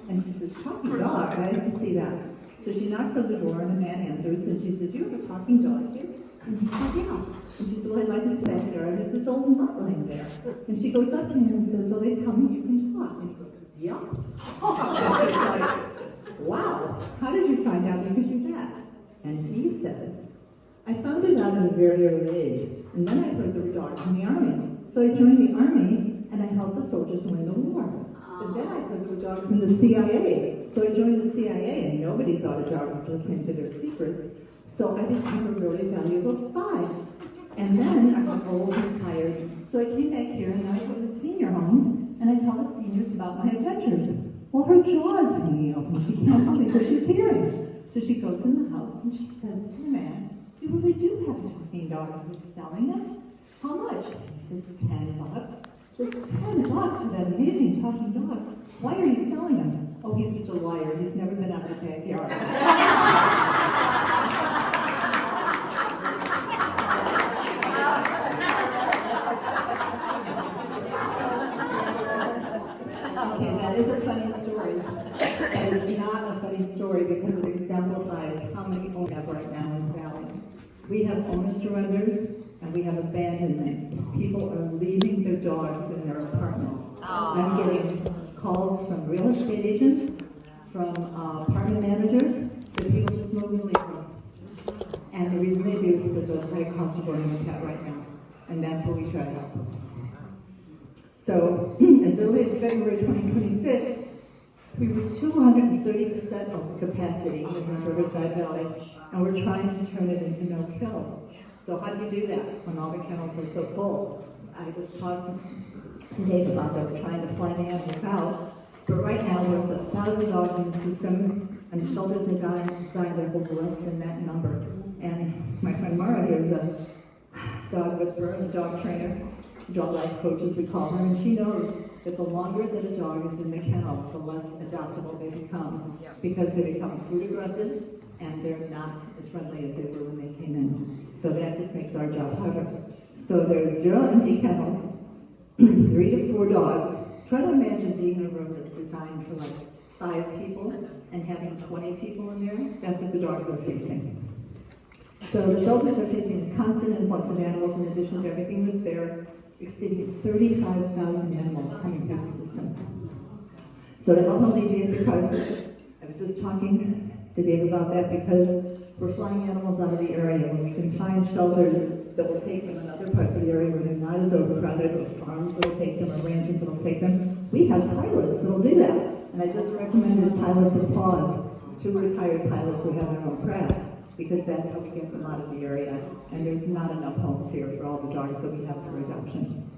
And she says, talking dog? I didn't see that. So she knocks on the door and the man answers and she says, do you have a talking dog here? And he said, yeah. And she said, well, I'd like to sit there. And there's this old mutt laying there. And she goes up to him and says, well, they tell me you can talk. And he goes, yeah. And she's like, wow, how did you find out you could do that? And he says, I found it out at a very early age. And then I heard there were dogs in the army. So I joined the army and I helped the soldiers win the war. But then I heard there were dogs in the CIA. So I joined the CIA and nobody thought a dog was listening to their secrets. So I became a really valuable spy. And then I got old and tired. So I came back here and I go to the senior homes and I tell the seniors about my adventures. Well, her jaw is hanging open. She can't sleep because she's hearing. So she goes in the house and she says to the man, you really do have a talking dog. Are you selling it? How much? He says, $10. Just $10 for that amazing talking dog. Why are you selling him? Oh, he's such a liar. He's never been out of the backyard. Okay, that is a funny story. That is not a funny story because it exemplifies how many people we have right now in the valley. We have owner surrenders and we have abandonments. People are leaving their dogs in their apartments. I'm getting calls from real estate agents, from apartment managers, that people just move and leave them. And the reason they do is because of the high cost of owning a pet right now. And that's what we try to help. So, as early as February 2026, we were 230% of the capacity in the Riverside Valley, and we're trying to turn it into no-kill. So how do you do that when all the kennels are so full? I just talked to Dave about that. We're trying to fly the animals out, but right now there's 1,000 dogs in the system, and the shelters are designed to hold less than that number. And my friend Mara here is a dog whisperer and a dog trainer, dog life coach as we call her, and she knows that the longer that a dog is in the kennel, the less adoptable they become, because they become food aggressive and they're not as friendly as they were when they came in. So that just makes our job harder. So there's 0 empty kennels, 3 to 4 dogs. Try to imagine being in a room that's designed for like 5 people and having 20 people in there. That's what the dogs are facing. So the shelters are facing a constant influx of animals in addition to everything that's there, exceeding 35,000 animals coming through the system. So to help alleviate the crisis, I was just talking to Dave about that because we're flying animals out of the area. When we can find shelters that will take them in other parts of the area where they're not as overcrowded, or farms that will take them, or ranches that will take them, we have pilots that will do that. And I just recommended Pilots of Paws, 2 retired pilots who have their own crafts, because that's how we get them out of the area. And there's not enough homes here for all the dogs that we have for adoption.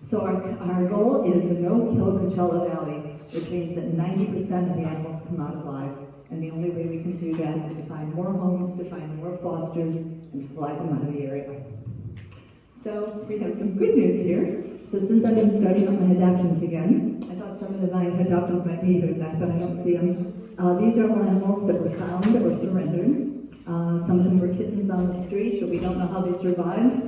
So our goal is a no-kill Coachella Valley, which means that 90% of the animals come out alive. And the only way we can do that is to find more homes, to find more fosters, and to fly them out of the area. So we have some good news here. So since I've been starting on my adoptions again, I thought some of the 9 adoptions might be here tonight, but I don't see them. These are all animals that were found or surrendered. Some of them were kittens on the street, but we don't know how they survived,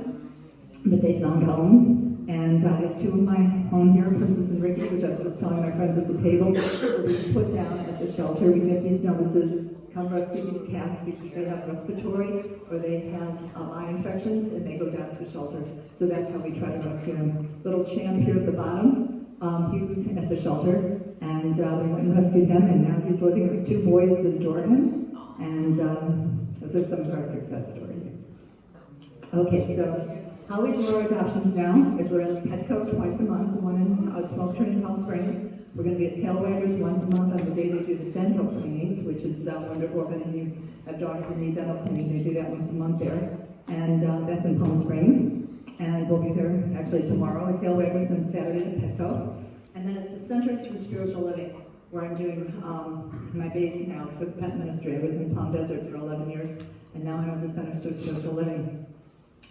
but they found homes. And I have 2 of my own here, Princess and Ricky, which I was just telling my friends at the table, that we put down at the shelter. We get these notices, come rescue these cats because they have respiratory or they have eye infections, and they go down to the shelter. So that's how we try to rescue them. Little Champ here at the bottom, he was at the shelter, and we went and rescued him, and now he's living with 2 boys that adore him. And those are some of our success stories. Okay, so how we do our adoptions now is we're at Petco twice a month, one in Smoke Train in Palm Springs. We're going to be at Tail Waggers once a month on the day they do the dental cleanings, which is wonderful. If any of you have dogs that need dental cleaning, they do that once a month there. And that's in Palm Springs. And we'll be there actually tomorrow at Tail Waggers and Saturday at Petco. And then it's the Centers for Spiritual Living, where I'm doing my base now for the pet ministry. I was in Palm Desert for 11 years, and now I'm at the Centers for Spiritual Living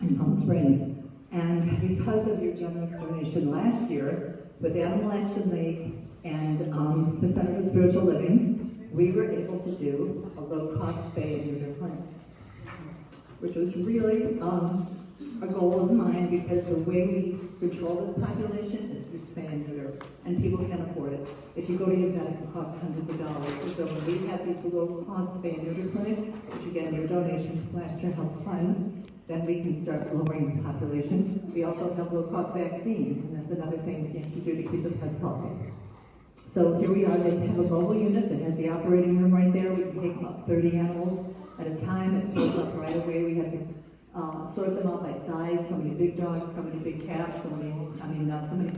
in Palm Springs. And because of your generous donation last year, with Animal Action League and the Center for Spiritual Living, we were able to do a low-cost spay and neuter clinic, which was really a goal of mine because the way we control this population is through spay and neuter, and people can't afford it. If you go to your vet, it can cost hundreds of dollars. So when we have these low-cost spay and neuter clinics, which again, your donations to Plaster Health Fund, then we can start lowering the population. We also have low-cost vaccines, and that's another thing we need to do to keep the pets healthy. So here we are, they have a mobile unit that has the operating room right there. We can take about 30 animals at a time. It fills up right away. We have to sort them out by size, so many big dogs, so many big cats, so many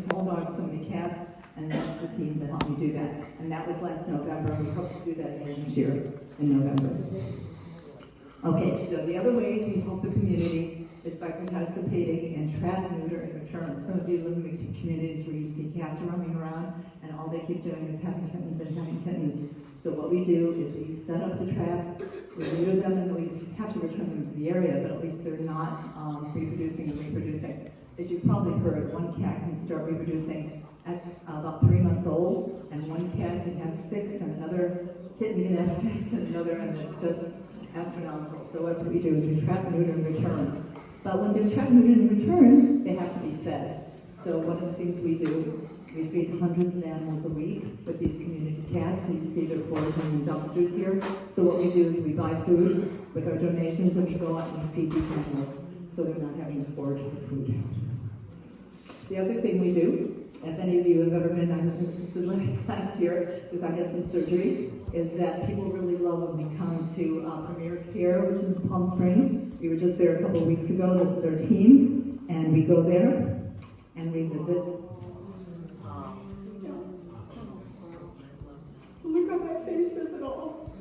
small dogs, so many cats, and that's the team that helped me do that. And that was last November, and we hope to do that again this year in November. Okay, so the other way we help the community is by participating in trap, neuter, and return. Some of you live in communities where you see cats roaming around, and all they keep doing is having kittens and having kittens. So what we do is we set up the traps, we neuter them, and we have to return them to the area, but at least they're not reproducing and reproducing. As you've probably heard, one cat can start reproducing at about 3 months old, and one cat can have 6, and another kitten can have 6, and another, and it's just astronomical. So what we do is we trap, neuter, and return. But when they're trapped, neutered, and returned, they have to be fed. So one of the things we do, we feed hundreds of animals a week with these community cats, and you see they're foraging in dumpsters here. So what we do is we buy food with our donations, and we go out and feed these animals, so they're not having to forage for food. The other thing we do, if any of you have ever been, I was in assisted living last year because I had some surgery, is that people really love when we come to Premier Care, which is in Palm Springs. We were just there a couple of weeks ago. This is our team, and we go there and we visit. Look at my face, says it all.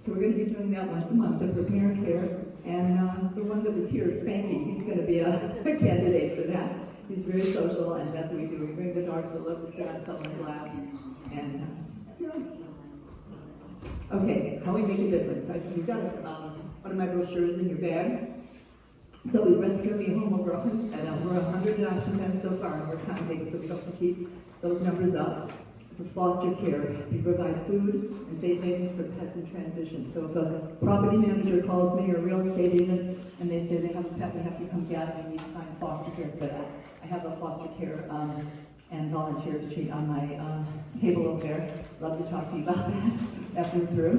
So we're going to be doing that once a month at Premier Care, and the one that was here, Spanky, he's going to be a candidate for that. He's very social, and that's what we do. We bring the dogs that love to sit on someone's lap, and okay, how we make a difference. You've got one of my brochures in your bag. So we rescue me home over 100 adoption times so far, and we're counting, so we hope to keep those numbers up. For foster care, we provide food and safe havens for pets in transition. So if a property manager calls me or a real estate agent and they say they have a pet, we have to come get it, we need to find foster care for that. I have a foster care and volunteer sheet on my table over there. Love to talk to you about that after we're through.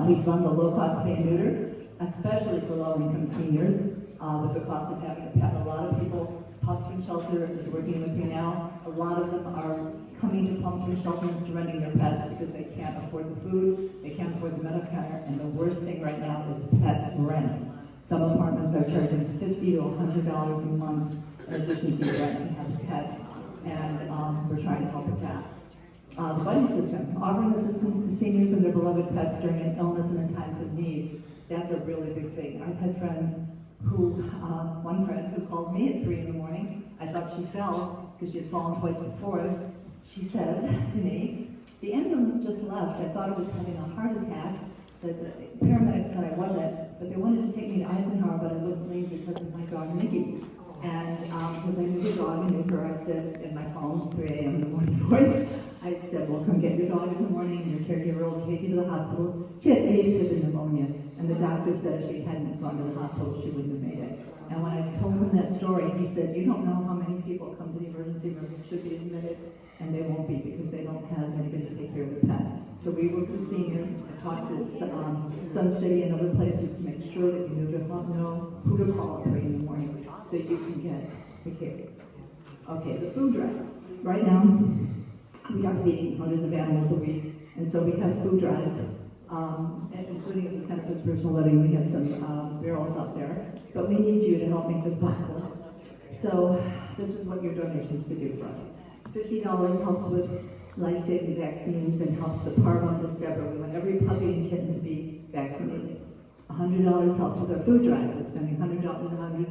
We fund the low-cost spay and neuter, especially for low-income seniors, with the cost of having a pet. A lot of people, Palm Springs Shelter is working with me now. A lot of them are coming to Palm Springs Shelter and surrendering their pets because they can't afford the food, they can't afford the medical care, and the worst thing right now is pet rent. Some apartments are charging $50 to $100 a month in addition to your rent to have a pet, and we're trying to help with that. The buddy system, offering assistance to seniors and their beloved pets during an illness and in times of need. That's a really big thing. I've had friends who, one friend who called me at 3 in the morning. I thought she fell because she had fallen twice before. She says to me, the ambulance just left. I thought I was having a heart attack. The paramedics said I wasn't, but they wanted to take me to Eisenhower, but I wouldn't leave because of my dog, Nikki. And because I knew the dog, I knew her, I said in my phone, 3 a.m. in the morning voice, I said, well, come get your dog in the morning, and your caregiver will take you to the hospital. She had AFib and pneumonia, and the doctor said if she hadn't gone to the hospital, she wouldn't have made it. And when I told him that story, he said, you don't know how many people come to the emergency room who should be admitted, and they won't be because they don't have anybody to take care of the pet. So we work with seniors, talk to Sun City and other places to make sure that you know who to call at 3 in the morning so you can get the care. Okay, the food drives. Right now, we are feeding hundreds of animals a week, and so we have food drives, including at the Center for Spiritual Living. We have some barrels out there, but we need you to help make this possible. So this is what your donations could do for us. $50 helps with life-saving vaccines and helps the Parvo and Discover. We want every puppy and kitten to be vaccinated. $100 helps with our food drive. We're spending hundreds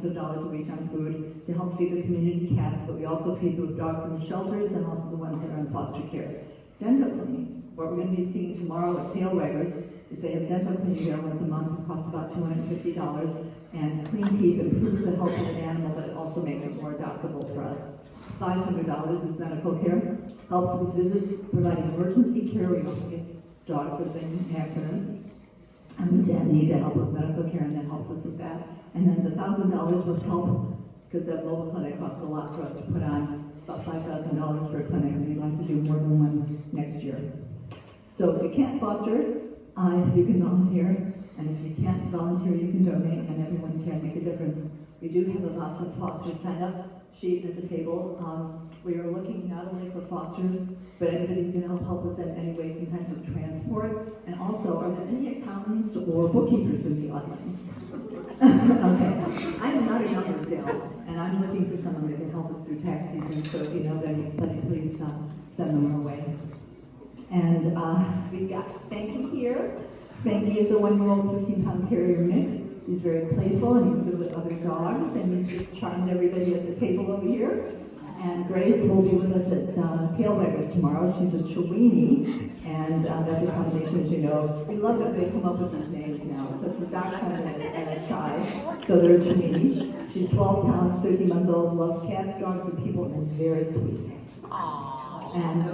of dollars a week on food to help feed the community cats, but we also feed the dogs in the shelters and also the ones that are in foster care. Dental cleaning, what we're going to be seeing tomorrow at Tail Waggers is they have dental cleaning there once a month. It costs about $250, and clean teeth improves the health of an animal, but it also makes it more adoptable for us. $500 is medical care, helps with visits, providing emergency care. We don't get dogs that have been in accidents. and we need to help with medical care, and that helps us with that. And then the $1,000 will help, because that mobile clinic costs a lot for us to put on, about $5,000 for a clinic, and we'd like to do more than one next year. So if you can't foster, you can volunteer, and if you can't volunteer, you can donate, and everyone can make a difference. We do have a lots of foster sign-up sheet at the table. We are looking not only for fosters, but anybody who can help us in any way, sometimes with transport. And also, are there any accountants or bookkeepers in the audience? Okay, I am not a numbers gal, and I'm looking for someone that can help us through tax season, so if you know them, please send them our way. And we've got Spanky here. Spanky is a 1-year-old 15-pound terrier mix. He's very playful and he's good with other dogs, and he's just charmed everybody at the table over here. And Grace will be with us at Tail Waggers tomorrow. She's a Chiweenie, and that's a combination, as you know. We love that they come up with these names now. So it's a dachshund and a Chai, so they're a Chiweenie. She's 12 pounds, 13 months old, loves cats, dogs, and people, and very sweet. Aww. And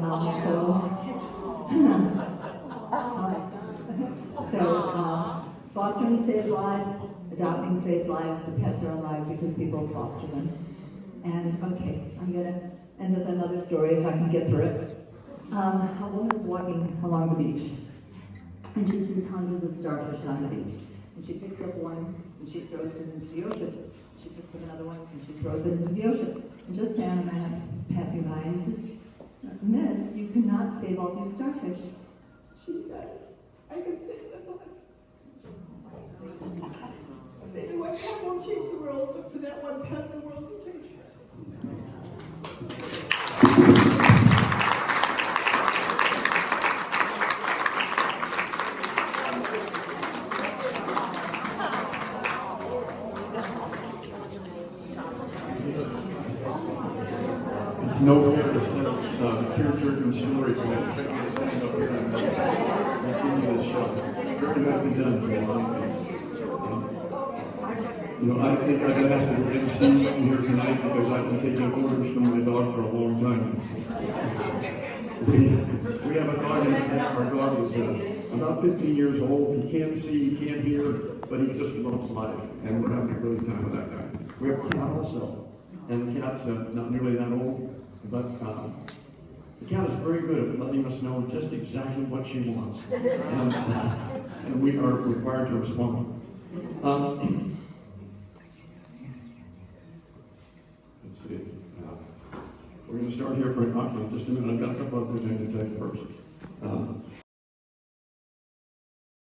fostering saves lives, adopting saves lives, the pets are alive because people foster them. And okay, and there's another story if I can get through it. A woman is walking along the beach, and she sees hundreds of starfish on the beach. And she picks up one, and she throws it into the ocean. She picks up another one, and she throws it into the ocean. And just then, a man is passing by, and he says, "Miss, you cannot save all these starfish." She says, "I can save this one. Maybe one pet won't change the world, but for that one pet, the world will change." It's no fair to send tear-jerking stories about stand up here and continue this show. Very nicely done for me. I think I've been asked to bring something here tonight because I've been taking orders from my dog for a long time. We have a dog in the cat. Our dog is about 15 years old. He can't see, he can't hear, but he just loves life. And we're having a great time with that guy. We have a cat also. And the cat's not nearly that old, but the cat is very good at letting us know just exactly what she wants. And we are required to respond. Let's see. We're going to start here for a cocktail in just a minute. I've got a couple of things I need to tell you first.